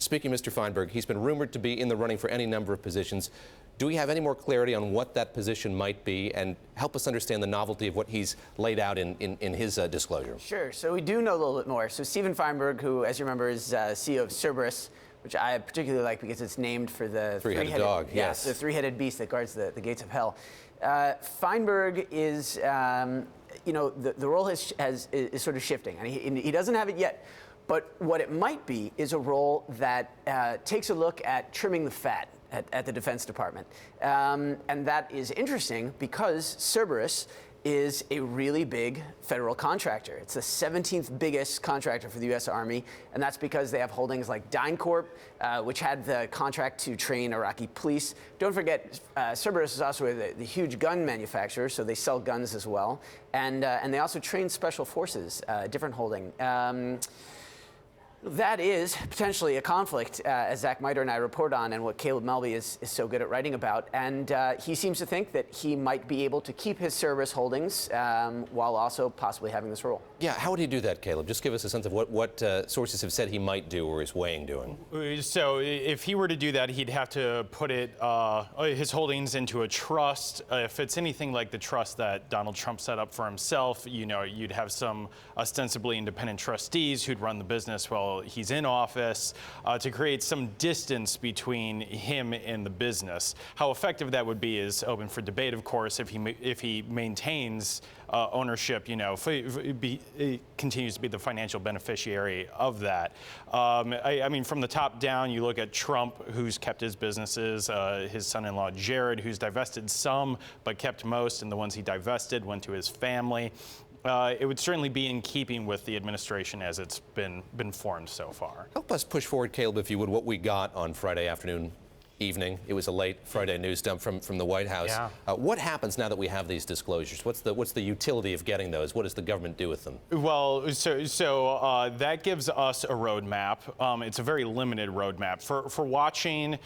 Speaking of Mr. Feinberg, he's been rumored to be in the running for any number of positions. Do we have any more clarity on what that position might be, and help us understand the novelty of what he's laid out in his disclosure? Sure. So we do know a little bit more. So Stephen Feinberg, who, as you remember, is CEO of Cerberus, which I particularly like because it's named for the three-headed dog. Yes, the three-headed beast that guards the gates of hell. Feinberg is, the role is sort of shifting, and he doesn't have it yet. But what it might be is a role that takes a look at trimming the fat at the Defense Department. And that is interesting because Cerberus is a really big federal contractor. It's the 17th biggest contractor for the U.S. Army, and that's because they have holdings like DynCorp, which had the contract to train Iraqi police. Don't forget, Cerberus is also the huge gun manufacturer, so they sell guns as well. And they also train special forces, different holding. That is potentially a conflict, as Zach Miter and I report on, and what Caleb Melby is so good at writing about. And he seems to think that he might be able to keep his Cerberus holdings while also possibly having this role. Yeah, how would he do that, Caleb? Just give us a sense of what sources have said he might do or is weighing doing. So if he were to do that, he'd have to put his holdings into a trust. If it's anything like the trust that Donald Trump set up for himself, you'd have some ostensibly independent trustees who'd run the business while he's in office to create some distance between him and the business. How effective that would be is open for debate, of course, if he maintains ownership, continues to be the financial beneficiary of that. I mean, from the top down, you look at Trump, who's kept his businesses, his son-in-law Jared, who's divested some but kept most, and the ones he divested went to his family. It would certainly be in keeping with the administration as it's been formed so far. Help us push forward, Caleb, if you would, what we got on Friday afternoon, evening. It was a late Friday news dump from the White House. Yeah. What happens now that we have these disclosures? What's the utility of getting those? What does the government do with them? Well, so that gives us a roadmap. It's a very limited roadmap for watching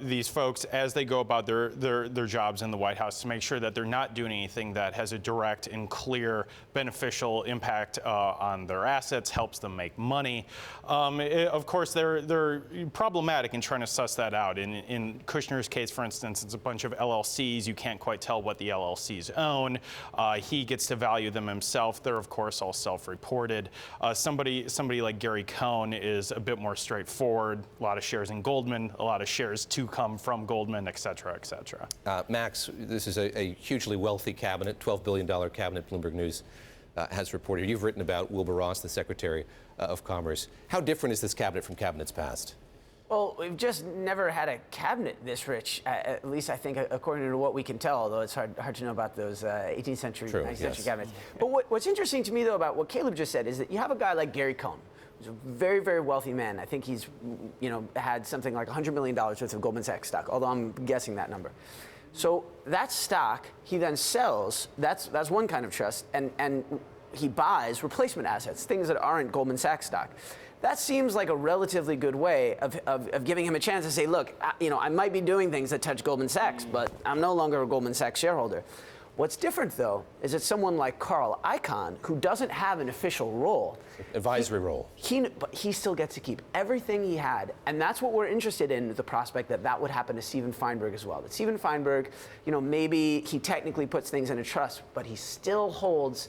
these folks as they go about their jobs in the White House to make sure that they're not doing anything that has a direct and clear beneficial impact on their assets, helps them make money. Of course, they're problematic in trying to suss that out. In Kushner's case, for instance, it's a bunch of LLCs. You can't quite tell what the LLCs own. He gets to value them himself. They're, of course, all self-reported. Somebody like Gary Cohn is a bit more straightforward. A lot of shares in Goldman, a lot of shares to come from Goldman, et cetera, et cetera. Max, this is a hugely wealthy cabinet, $12 billion cabinet, Bloomberg News has reported. You've written about Wilbur Ross, the Secretary of Commerce. How different is this cabinet from cabinets past? Well, we've just never had a cabinet this rich, at least I think according to what we can tell, although it's hard to know about those 18th century, 19th century cabinets. But what's interesting to me, though, about what Caleb just said is that you have a guy like Gary Cohn, who's a very, very wealthy man. I think he's, had something like $100 million worth of Goldman Sachs stock, although I'm guessing that number. So that stock he then sells, that's one kind of trust, and he buys replacement assets, things that aren't Goldman Sachs stock. That seems like a relatively good way of giving him a chance to say, look, I might be doing things that touch Goldman Sachs, but I'm no longer a Goldman Sachs shareholder. What's different, though, is that someone like Carl Icahn, who doesn't have an official role. Advisory role. But he still gets to keep everything he had. And that's what we're interested in, the prospect that would happen to Stephen Feinberg as well. That Stephen Feinberg, maybe he technically puts things in a trust, but he still holds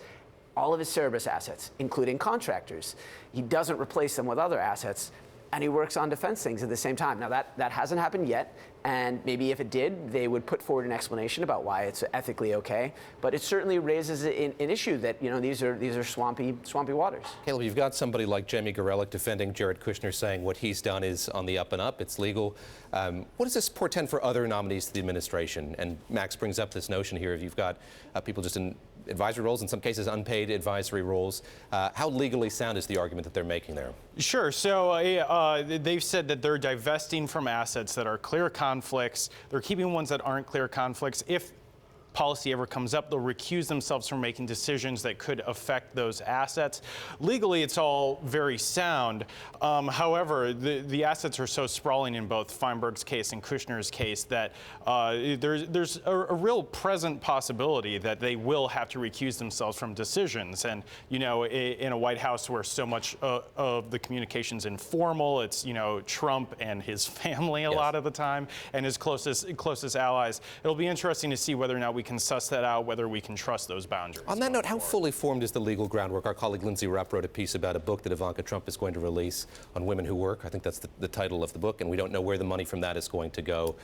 all of his Cerberus assets, including contractors. He doesn't replace them with other assets, and he works on defense things at the same time. Now, that hasn't happened yet, and maybe if it did, they would put forward an explanation about why it's ethically okay. But it certainly raises an issue that, these are swampy waters. Caleb, you've got somebody like Jamie Gorelick defending Jared Kushner, saying what he's done is on the up and up, it's legal. What does this portend for other nominees to the administration? And Max brings up this notion here, if you've got people just in advisory roles, in some cases unpaid advisory roles. How legally sound is the argument that they're making there? Sure. So they've said that they're divesting from assets that are clear conflicts. They're keeping ones that aren't clear conflicts. If policy ever comes up, they'll recuse themselves from making decisions that could affect those assets. Legally, it's all very sound. However, the assets are so sprawling in both Feinberg's case and Kushner's case that there's a real present possibility that they will have to recuse themselves from decisions. And, you know, in a White House where so much of the communication's informal, it's, you know, Trump and his family a lot of the time and his closest allies. It'll be interesting to see whether or not we can suss that out, whether we can trust those boundaries. On that note, how fully formed is the legal groundwork? Our colleague Lindsay Rupp wrote a piece about a book that Ivanka Trump is going to release on women who work. I think that's the title of the book, and we don't know where the money from that is going to go.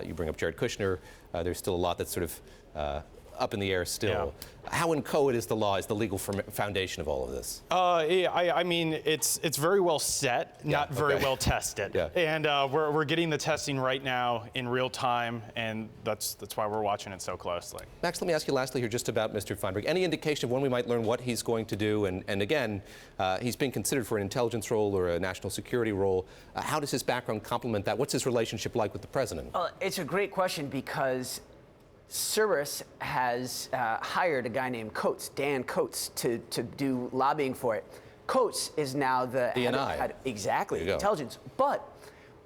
You bring up Jared Kushner. There's still a lot that's sort of up in the air still. Yeah. How inchoate is the law, is the legal foundation of all of this? I mean, it's very well set, not very well tested. Yeah. And we're getting the testing right now in real time, and that's why we're watching it so closely. Max, let me ask you lastly here just about Mr. Feinberg. Any indication of when we might learn what he's going to do? And again, he's being considered for an intelligence role or a national security role. How does his background complement that? What's his relationship like with the president? Well, it's a great question because Cerberus has hired a guy named Coates, Dan Coates, to do lobbying for it. Coates is now the DNI. Exactly, intelligence. But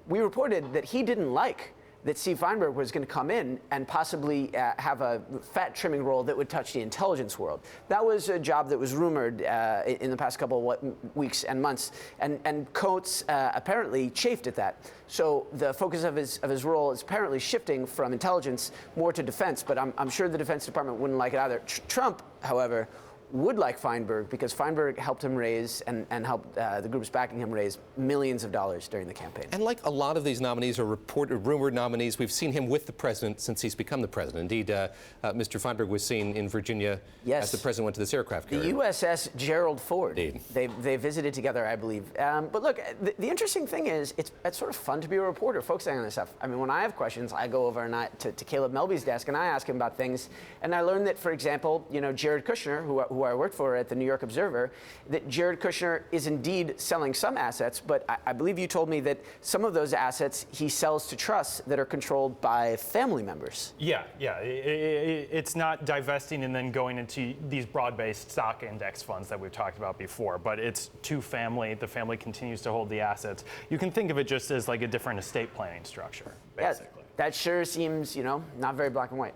we reported that he didn't like that Steve Feinberg was going to come in and possibly have a fat trimming role that would touch the intelligence world. That was a job that was rumored in the past couple of weeks and months, and Coates apparently chafed at that. So the focus of his role is apparently shifting from intelligence more to defense, but I'm sure the Defense Department wouldn't like it either. Trump, however, would like Feinberg because Feinberg helped him raise and helped the groups backing him raise millions of dollars during the campaign. And like a lot of these nominees are rumored nominees, we've seen him with the president since he's become the president. Indeed, Mr. Feinberg was seen in Virginia as the president went to this aircraft carrier. The USS Gerald Ford. Indeed. They visited together, I believe. But look, the interesting thing is it's sort of fun to be a reporter focusing on this stuff. I mean, when I have questions, I go over to Caleb Melby's desk and I ask him about things. And I learned that, for example, you know, Jared Kushner, who I worked for at the New York Observer, that Jared Kushner is indeed selling some assets, but I believe you told me that some of those assets he sells to trusts that are controlled by family members. Yeah. It's not divesting and then going into these broad-based stock index funds that we've talked about before, but it's to family. The family continues to hold the assets. You can think of it just as like a different estate planning structure, basically. Yeah, that sure seems, you know, not very black and white.